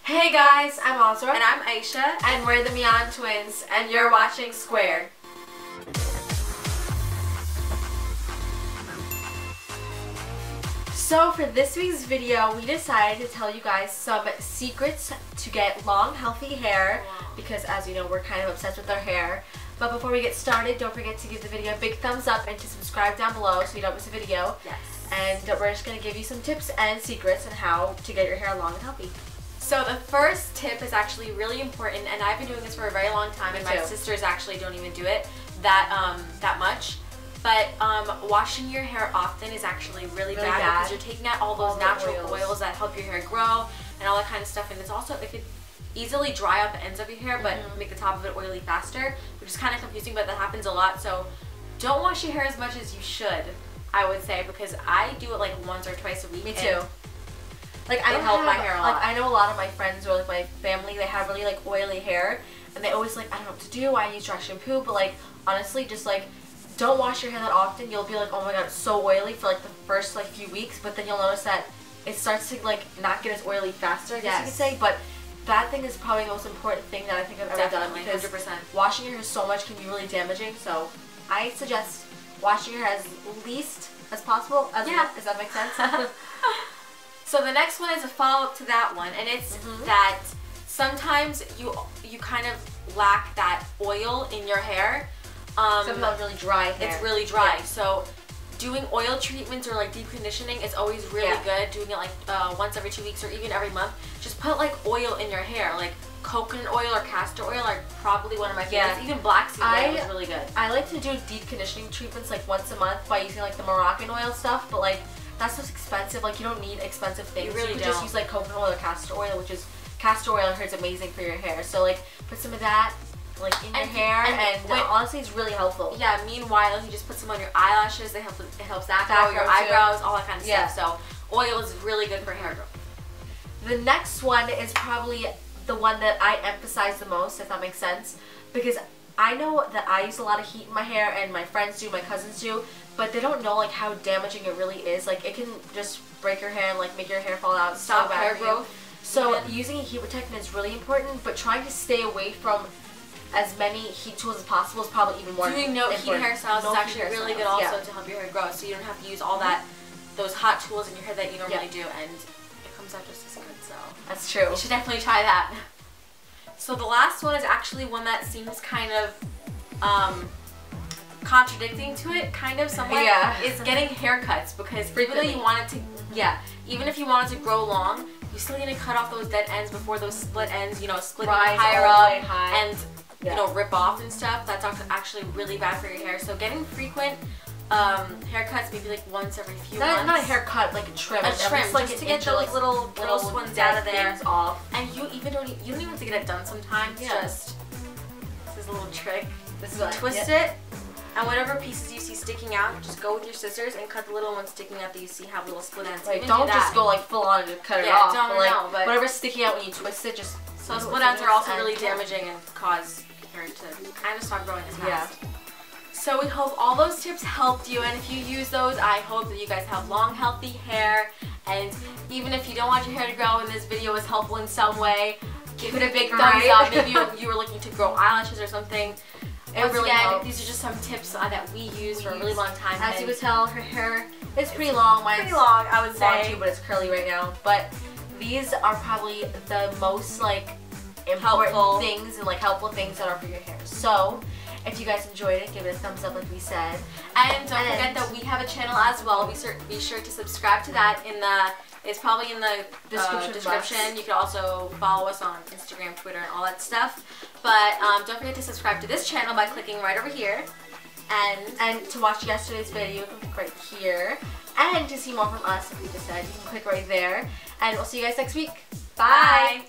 Hey guys, I'm Azra. And I'm Aisha. And we're the Mian twins, and you're watching Square. So for this week's video, we decided to tell you guys some secrets to get long, healthy hair, because as you know, we're kind of obsessed with our hair. But before we get started, don't forget to give the video a big thumbs up and to subscribe down below so you don't miss a video. Yes. And we're just going to give you some tips and secrets on how to get your hair long and healthy. So the first tip is actually really important, and I've been doing this for a very long time, and my sisters actually don't even do it that much. But washing your hair often is actually really bad because you're taking out all those natural oils that help your hair grow and all that kind of stuff. And it's also, it could easily dry out the ends of your hair, but make the top of it oily faster, which is kind of confusing, but that happens a lot. So don't wash your hair as much as you should, I would say, because I do it like once or twice a week. Me too. Like I help my hair a lot. Like I know a lot of my friends or like my family, they have really like oily hair, and they always like, I don't know what to do. I use dry shampoo, but like honestly, just like don't wash your hair that often. You'll be like, oh my god, it's so oily for like the first like few weeks, but then you'll notice that it starts to like not get as oily faster, I guess you could say. But that thing is probably the most important thing that I think I've ever done, because 100%. Washing your hair so much can be really damaging. So I suggest washing your hair as least as possible. Does that make sense? So the next one is a follow-up to that one, and it's that sometimes you kind of lack that oil in your hair. Sometimes really dry hair. It's really dry. Yeah. So doing oil treatments or like deep conditioning is always really good. Doing it like once every 2 weeks or even every month. Just put like oil in your hair, like coconut oil or castor oil are probably one of my favorites. Even black seed oil is really good. I like to do deep conditioning treatments like once a month by using like the Moroccan oil stuff, but like that's just expensive. Like you don't need expensive things. You really don't. Just use like coconut oil or castor oil, which is castor oil is amazing for your hair. So like put some of that like in your hair, and honestly it's really helpful. Yeah, meanwhile you just put some on your eyelashes, it helps that grow, your eyebrows, all that kind of stuff. So oil is really good for hair growth. The next one is probably the one that I emphasize the most, if that makes sense, because I know that I use a lot of heat in my hair, and my friends do, my cousins do, but they don't know like how damaging it really is. Like it can just break your hair and like make your hair fall out, stop hair growth. So using a heat protectant is really important, but trying to stay away from as many heat tools as possible is probably even more important. Doing no heat hairstyles is actually really good also to help your hair grow, so you don't have to use all those hot tools in your hair that you normally do, and it comes out just as good. So that's true. You should definitely try that. So the last one is actually one that seems kind of contradicting to it, kind of somewhat. Is getting haircuts, because even though you want it to, even if you want it to grow long, you still need to cut off those dead ends before those split ends, split higher up and rip off and stuff. That's actually really bad for your hair. So getting frequent haircuts, maybe like once every few months. Not a haircut, like a trim. A trim, just to get those little gross ones out of there. Off. And you don't even have to get it done sometimes. Just this is a little trick. This is twist it, and whatever pieces you see sticking out, just go with your scissors and cut the little ones sticking out that you see have little split ends. Like, don't just go like full on and cut it off. But whatever's sticking out when you twist it, just so split ends are also really damaging and cause hair to kind of stop growing as fast. So we hope all those tips helped you, and if you use those, I hope that you guys have long, healthy hair. And even if you don't want your hair to grow and this video was helpful in some way, give it a big thumbs up. Maybe you were looking to grow eyelashes or something. Once again, these are just some tips that we use for a really long time. As you can tell, her hair is pretty long. Mine's pretty long, I would say. Long too, but it's curly right now. But these are probably the most like important things and like helpful things that are for your hair. So if you guys enjoyed it, give it a thumbs up like we said. And don't forget that we have a channel as well. Be sure to subscribe to that. It's probably in the description. You can also follow us on Instagram, Twitter, and all that stuff. But don't forget to subscribe to this channel by clicking right over here. And to watch yesterday's video, you can click right here. And to see more from us, like we just said, you can click right there. And we'll see you guys next week. Bye!